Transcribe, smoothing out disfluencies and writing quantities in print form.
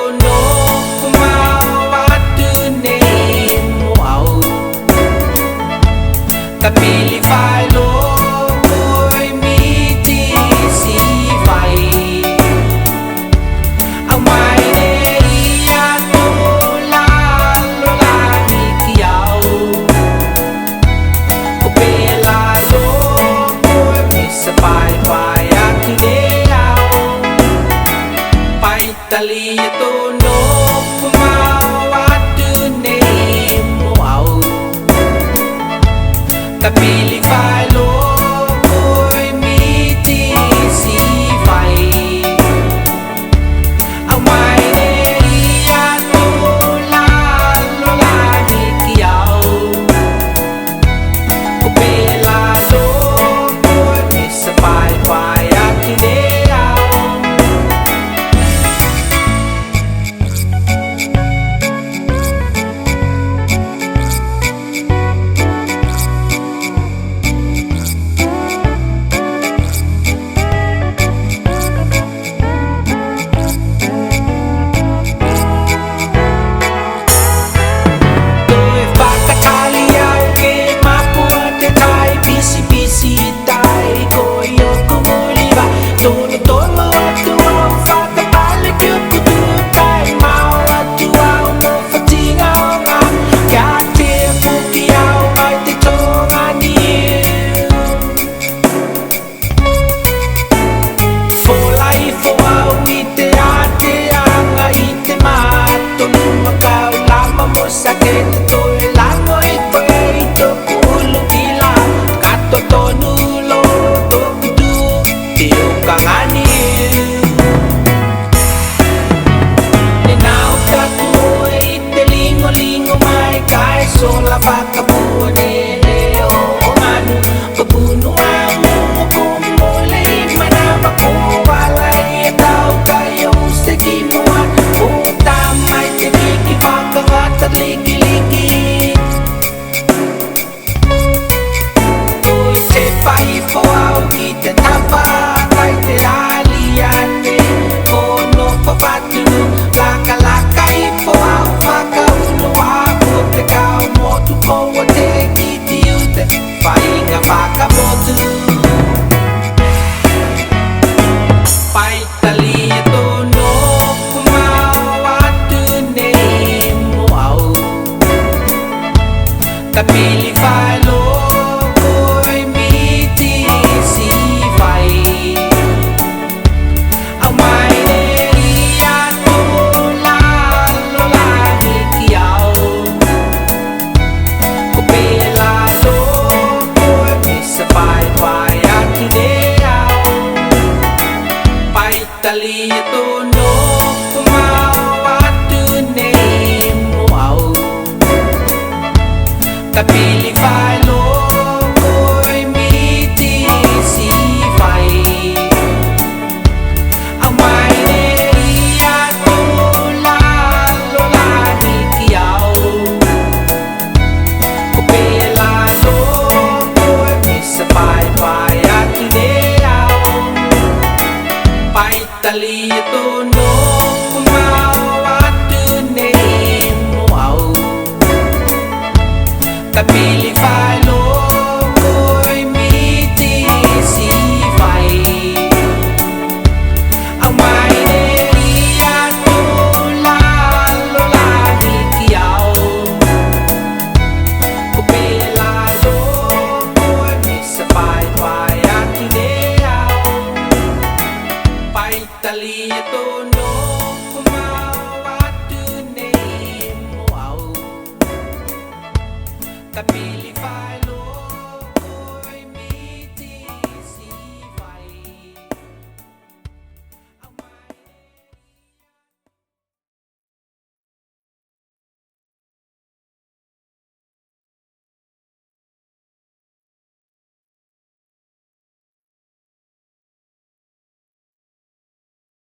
tono kumawatune mo au kapili falo ko'y miti si fai ang may neiya to lalo lagi kiyaw kupela lo ko'y bisa pai at kineyaw pai taliya tono kumawatune mo au kapili falo ko'y miti si fai ang may neiya to lalo lagi kiyaw kupela lo ko'y bisa pai at kineyaw sakit to'y langoy pa'y to kulong dila kato to nulo to kudu tiyo kanganin ninaw ka ko'y telingo-lingo may kay sola pagkabune leo o manu pabuno ang kumulay manama ko walay daw kayong sagimuan utamay tiniki pagkagat at liki-liki to'y sepay po aw kita tapa kay tilalian kono papatu laka-lakay po aw makaulo abot ikaw mo tuko wate kitiyute pahinga pakabotu pai taliya tono kumawatune mo au kapili falo